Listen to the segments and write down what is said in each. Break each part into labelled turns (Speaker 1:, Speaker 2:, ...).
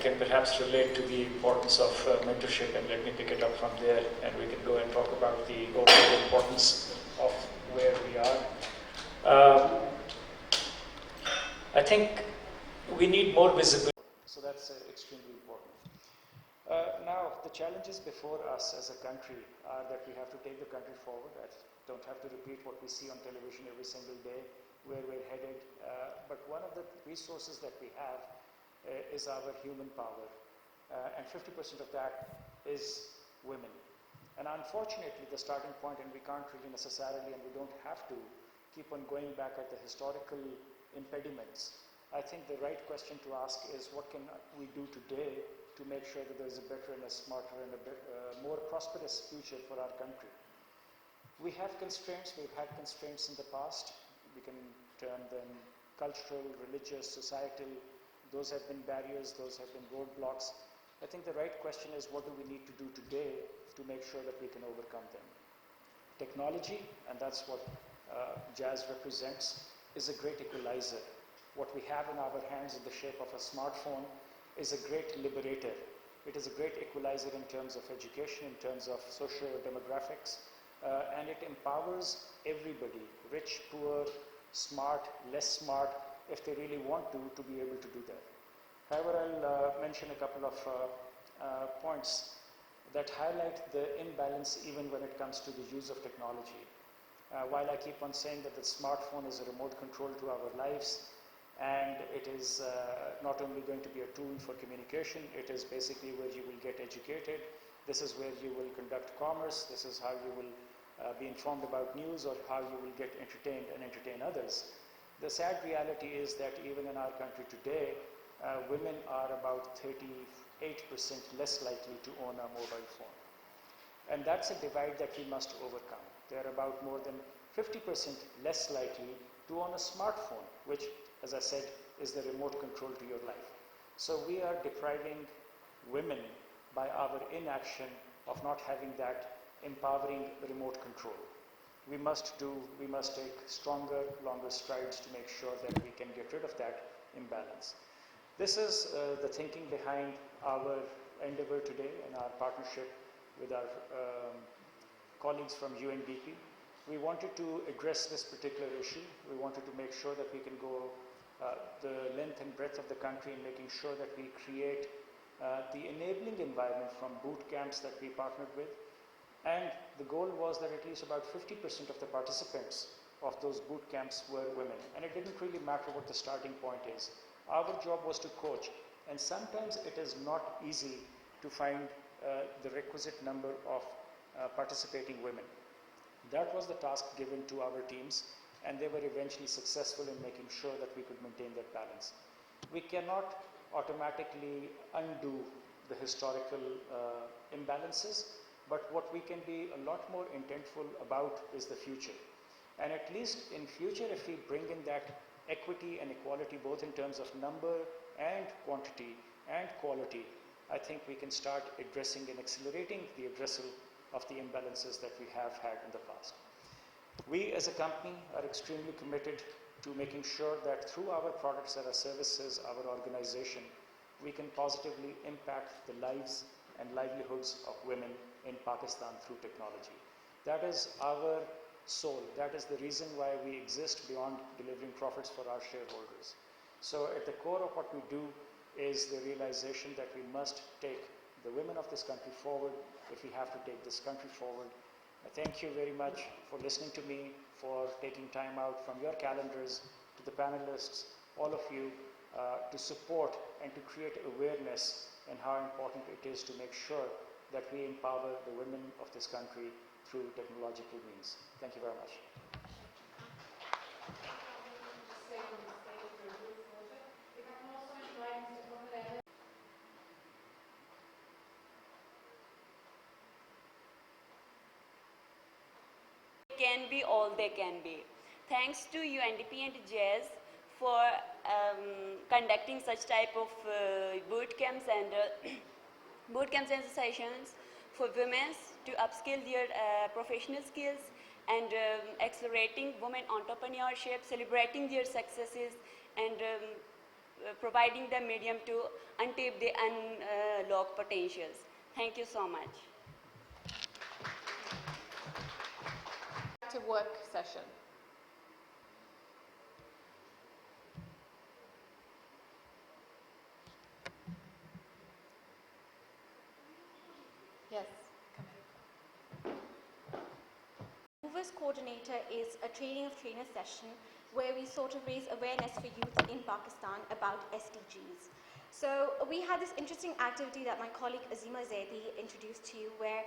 Speaker 1: Can perhaps relate to the importance of mentorship, and let me pick it up from there, and we can go and talk about the overall importance of where we are. I think we need more visibility, so that's extremely important. Now, the challenges before us as a country are that we have to take the country forward. I don't have to repeat what we see on television every single day, where we're headed, but one of the resources that we have is our human power, and 50% of that is women. And unfortunately, the starting point, and we can't really necessarily, and we don't have to, keep on going back at the historical impediments. I think the right question to ask is, what can we do today to make sure that there's a better and a smarter and a more prosperous future for our country? We have constraints, we've had constraints in the past. We can term them cultural, religious, societal. Those have been barriers, those have been roadblocks. I think the right question is, what do we need to do today to make sure that we can overcome them? Technology, and that's what Jazz represents, is a great equalizer. What we have in our hands in the shape of a smartphone is a great liberator. It is a great equalizer in terms of education, in terms of socio-demographics, and it empowers everybody, rich, poor, smart, less smart, if they really want to be able to do that. However, I'll mention a couple of points that highlight the imbalance even when it comes to the use of technology. While I keep on saying that the smartphone is a remote control to our lives, and it is not only going to be a tool for communication, it is basically where you will get educated. This is where you will conduct commerce. This is how you will be informed about news, or how you will get entertained and entertain others. The sad reality is that even in our country today, women are about 38% less likely to own a mobile phone. And that's a divide that we must overcome. They're about more than 50% less likely to own a smartphone, which, as I said, is the remote control to your life. So we are depriving women by our inaction of not having that empowering remote control. We must take stronger, longer strides to make sure that we can get rid of that imbalance. This is the thinking behind our endeavor today and our partnership with our colleagues from UNDP. We wanted to address this particular issue. We wanted to make sure that we can go the length and breadth of the country in making sure that we create the enabling environment from boot camps that we partnered with. And the goal was that at least about 50% of the participants of those boot camps were women. And it didn't really matter what the starting point is. Our job was to coach. And sometimes it is not easy to find the requisite number of participating women. That was the task given to our teams, and they were eventually successful in making sure that we could maintain that balance. We cannot automatically undo the historical imbalances, but what we can be a lot more intentful about is the future. And at least in future, if we bring in that equity and equality, both in terms of number and quantity and quality, I think we can start addressing and accelerating the addressal of the imbalances that we have had in the past. We as a company are extremely committed to making sure that through our products and our services, our organization, we can positively impact the lives and livelihoods of women in Pakistan through technology. That is our soul. That is the reason why we exist beyond delivering profits for our shareholders. So at the core of what we do is the realization that we must take the women of this country forward if we have to take this country forward. I thank you very much for listening to me, for taking time out from your calendars, to the panelists, all of you, to support and to create awareness in how important it is to make sure that we empower the women of this country through technological means. Thank you very much.
Speaker 2: Can be all they can be. Thanks to UNDP and Jazz for conducting such type of boot camps and sessions for women to upskill their professional skills and accelerating women entrepreneurship, celebrating their successes, and providing the medium to untap the unlocked potentials. Thank you so much.
Speaker 3: To work session. Yes.
Speaker 4: Movers Coordinator is a training of trainers session where we sort of raise awareness for youth in Pakistan about SDGs. So we had this interesting activity that my colleague Azima Zaidi introduced to you, where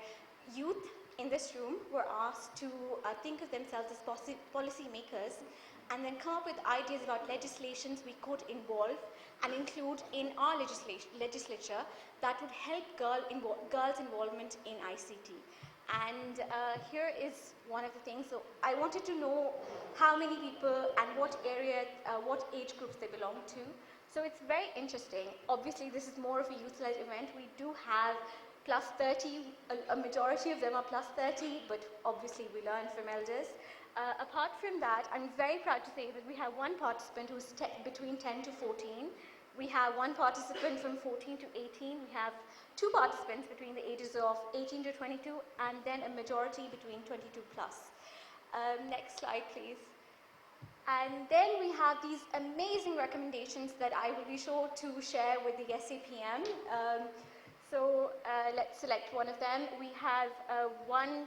Speaker 4: youth in this room were asked to think of themselves as policy makers and then come up with ideas about legislations we could involve and include in our legislature that would help girls' involvement in ICT. And here is one of the things. So I wanted to know how many people and what area, what age groups they belong to. So it's very interesting. Obviously, this is more of a youth-led event. We do have plus 30, a majority of them are plus 30, but obviously we learn from elders. Apart from that, I'm very proud to say that we have one participant who's between 10 to 14. We have one participant from 14 to 18. We have two participants between the ages of 18 to 22, and then a majority between 22 plus. Next slide, please. And then we have these amazing recommendations that I will be sure to share with the SAPM. So let's select one of them. We have one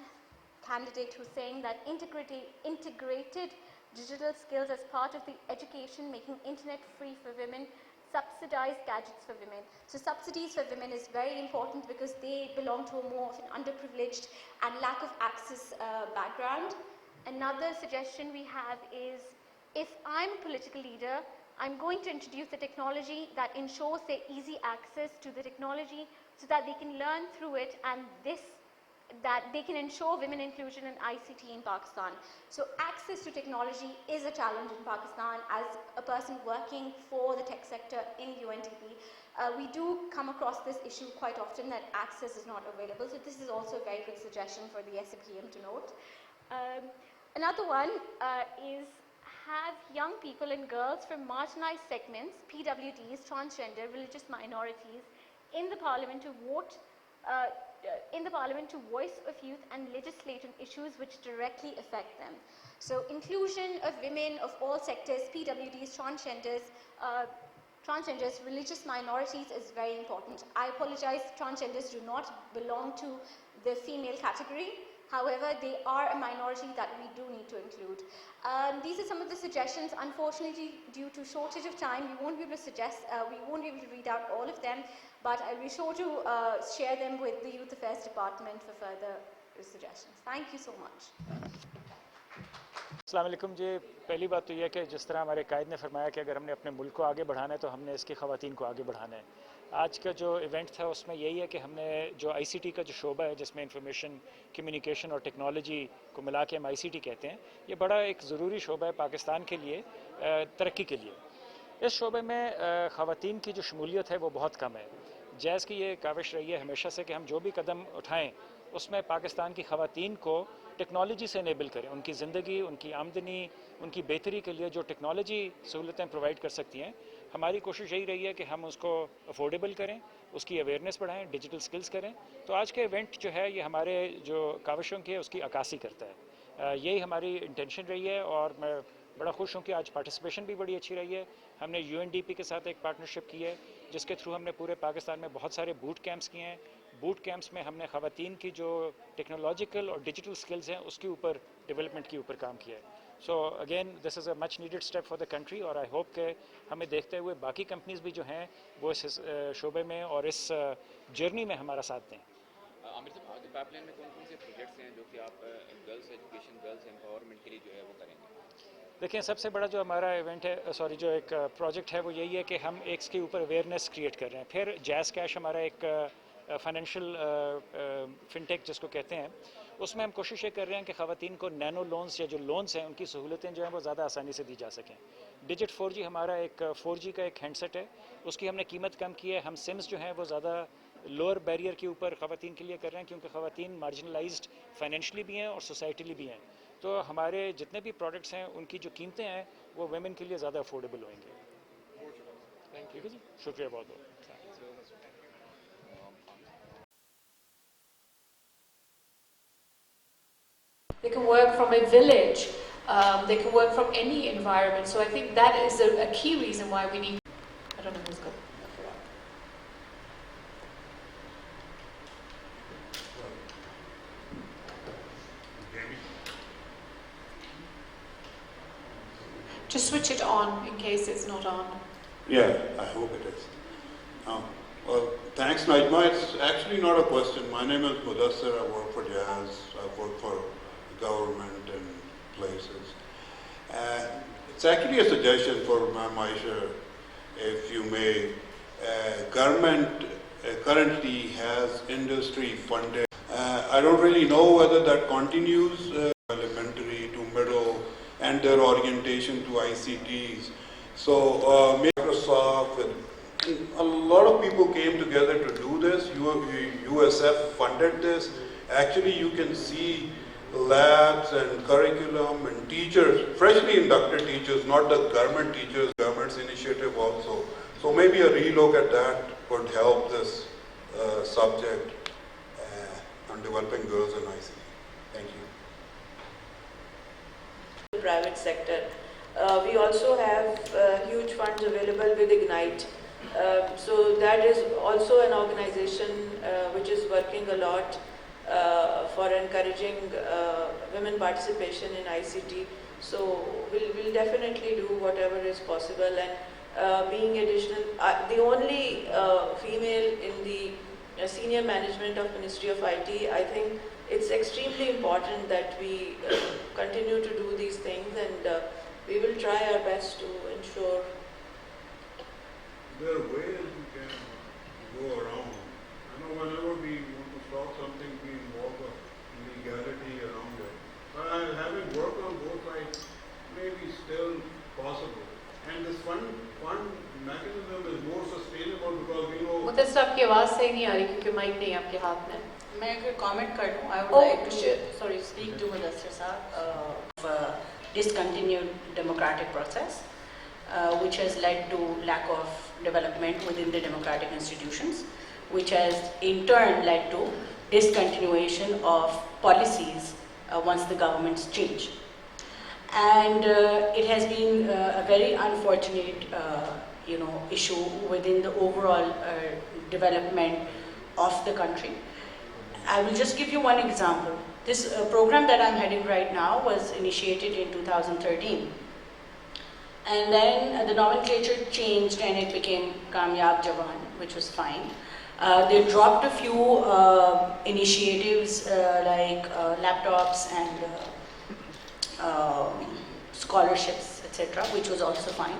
Speaker 4: candidate who's saying that integrated digital skills as part of the education, making internet free for women, subsidized gadgets for women. So subsidies for women is very important because they belong to a more of an underprivileged and lack of access background. Another suggestion we have is, if I'm a political leader, I'm going to introduce a technology that ensures their easy access to the technology so that they can learn through it, and that they can ensure women inclusion in ICT in Pakistan. So access to technology is a challenge in Pakistan. As a person working for the tech sector in UNDP, we do come across this issue quite often, that access is not available. So this is also a very good suggestion for the SAPM to note. Another one is have young people and girls from marginalized segments, PWDs, transgender, religious minorities, in the parliament to vote to voice of youth and legislate on issues which directly affect them. So inclusion of women of all sectors, PWDs, transgenders, religious minorities is very important. I apologize, transgenders do not belong to the female category. However, they are a minority that we do need to include. These are some of the suggestions. Unfortunately, due to shortage of time, we won't be able to read out all of them, but I'll be sure to share them with the Youth Affairs Department for further suggestions. Thank you so much.
Speaker 1: अस्सलाम वालेकुम जी। पहली बात तो यह है कि जिस तरह हमारे कायद ने फरमाया कि अगर हमने अपने मुल्क को आगे बढ़ाना है तो हमने इसकी ख़वातीन को आगे बढ़ाना है। आज का जो इवेंट था उसमें यही है कि हमने जो ICT का जो शोबा है, जिसमें इंफॉर्मेशन कम्युनिकेशन और टेक्नोलॉजी को मिला के हम ICT कहते हैं, ये बड़ा एक ज़रूरी शोबा है पाकिस्तान के लिए तरक्की के लिए। इस शोबे में ख़वातीन की जो शमूलियत है वो बहुत कम है। जैज़ की ये काविश रही है हमेशा से कि हम जो भी कदम उठाएं उसमें पाकिस्तान की ख़वातीन को टेक्नोलॉजी से इनेबल करें, उनकी ज़िंदगी, उनकी आमदनी, उनकी बेहतरी के लिए जो टेक्नोलॉजी सहूलतें प्रोवाइड कर सकती हैं। हमारी कोशिश यही रही है कि हम उसको अफोर्डेबल करें, उसकी अवेयरनेस बढ़ाएं, डिजिटल स्किल्स करें। तो आज के इवेंट जो है ये हमारे जो काविशों की है उसकी अक्कासी करता है। यही हमारी इंटेंशन रही है और मैं बड़ा खुश हूँ कि आज पार्टिसिपेशन भी बड़ी अच्छी रही है। हमने UNDP के साथ एक पार्टनरशिप की है जिसके थ्रू हमने पूरे पाकिस्तान में बहुत सारे बूट कैंप्स किए हैं। बूट कैंप्स में हमने ख़वातीन की जो टेक्नोलॉजिकल और डिजिटल स्किल्स हैं उसके ऊपर डेवलपमेंट के ऊपर काम किया है। So again this is a much needed step for the country और आई होप कि हमें देखते हुए बाकी कंपनीज भी जो हैं वो इस शोबे में और इस जर्नी में हमारा साथ दें।
Speaker 5: आमिर साहब, आगे पाइपलाइन में कौन कौन से प्रोजेक्ट्स हैं जो कि आप गर्ल्स एजुकेशन, गर्ल्स एम्पावरमेंट के लिए जो है वो करेंगे?
Speaker 1: देखिए, सबसे बड़ा जो हमारा इवेंट है जो एक प्रोजेक्ट है वो यही है कि हम एक इसके ऊपर अवेयरनेस क्रिएट कर रहे हैं। फिर जैज़ कैश हमारा एक फाइनेंशियल फिनटेक जिसको कहते हैं, उसमें हम कोशिश ये कर रहे हैं कि ख़वातीन को नैनो लोन्स या जो लोन्स हैं उनकी सहूलतें जो हैं वो ज़्यादा आसानी से दी जा सकें। डिजिट 4G हमारा एक 4G का एक हैंडसेट है, उसकी हमने कीमत कम की है। हम सिम्स जो हैं वो ज़्यादा लोअर बैरियर के ऊपर ख़वातीन के लिए कर रहे हैं क्योंकि ख़वातीन मार्जिनलाइज्ड फाइनेंशली भी हैं और सोसाइटली भी हैं। तो हमारे जितने भी प्रोडक्ट्स हैं उनकी जो कीमतें हैं वो वुमेन के लिए ज़्यादा अफोर्डेबल होंगे। ठीक है जी, शुक्रिया बहुत बहुत।
Speaker 3: They can work from a village. They can work from any environment. So I think that is a key reason why we need. I don't know who's good. Just switch it on in case it's not on.
Speaker 6: Yeah, I hope it is. Well, thanks, Najma. It's actually not a question. My name is Mudassir. I work for Jazz. I work for government and places. It's actually a suggestion for Ma'am Ayesha, if you may. Government currently has industry funded. I don't really know whether that continues elementary to middle and their orientation to ICTs. So Microsoft and a lot of people came together to do this. USF funded this. Actually, you can see labs and curriculum and teachers, freshly inducted teachers, not the government teachers, government's initiative also. So maybe a relook at that would help this subject on developing girls in ICT. Thank you.
Speaker 7: The private sector. We also have huge funds available with Ignite. So that is also an organization which is working a lot for encouraging women participation in ICT. So we'll definitely do whatever is possible, and being additional, the only female in the senior management of Ministry of IT, I think it's extremely important that we continue to do these things, and we will try our best to ensure.
Speaker 6: There are ways we can go around. I know whenever we want to stop something, we involve the legality around it. But having worked on both sides, maybe still possible. And this fund mechanism is more sustainable because we know.
Speaker 3: मुझे आपकी आवाज़ सही नहीं आ रही क्योंकि mic नहीं आपके हाथ में.
Speaker 8: मैं अगर comment कर दूँ, I would like to speak to Mudassir Saab of discontinued democratic process, which has led to lack of development within the democratic institutions, which has in turn led to discontinuation of policies once the governments change. And it has been a very unfortunate issue within the overall development of the country. I will just give you one example. This program that I'm heading right now was initiated in 2013. And then the nomenclature changed and it became Kamyab Jawan, which was fine. They dropped a few initiatives like laptops and scholarships, etc., which was also fine.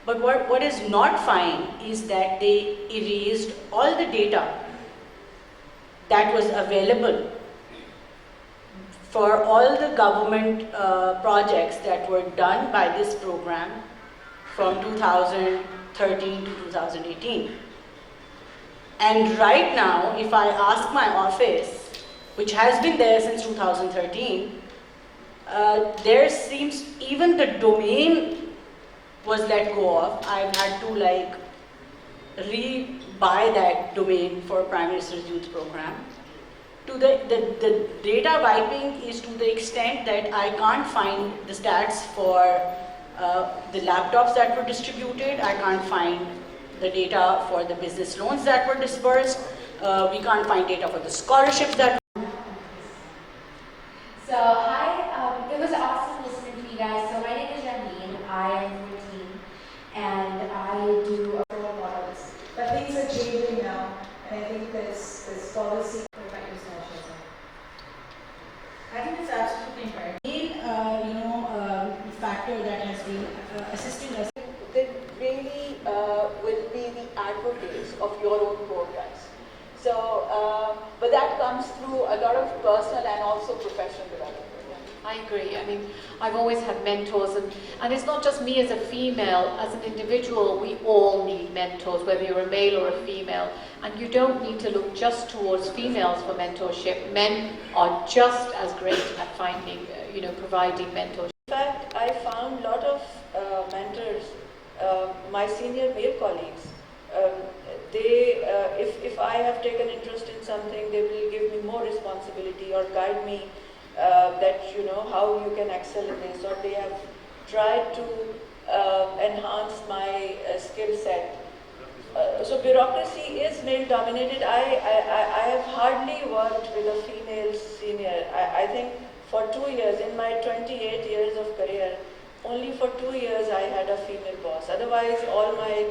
Speaker 8: But what is not fine is that they erased all the data that was available for all the government projects that were done by this program from 2013 to 2018. And right now, if I ask my office, which has been there since 2013, there seems, even the domain was let go of. I've had to re-buy that domain for Prime Minister's Youth Program. The data wiping is to the extent that I can't find the stats for the laptops that were distributed. I can't find the data for the business loans that were disbursed. We can't find data for the scholarships that.
Speaker 9: So hi, it was awesome listening to you guys. So my name is Janine. I am 14, and I do role models. But things are changing now, and I think this policy.
Speaker 8: I think it's absolutely right. Main, factor that has been assisting us.
Speaker 7: They really will be the advocates of your own programs. So, but that comes through a lot of personal and also professional development.
Speaker 3: I agree. I mean, I've always had mentors, and it's not just me as a female, as an individual, we all need mentors, whether you're a male or a female. And you don't need to look just towards females for mentorship. Men are just as great at finding, providing mentorship.
Speaker 7: In fact, I found a lot of mentors my senior male colleagues, if I have taken interest in something, they will give me more responsibility or guide me that how you can excel in this, or they have tried to enhance my skill set. So bureaucracy is male dominated. I have hardly worked with a female senior. I think for 2 years, in my 28 years of career, only for 2 years I had a female boss. Otherwise, all my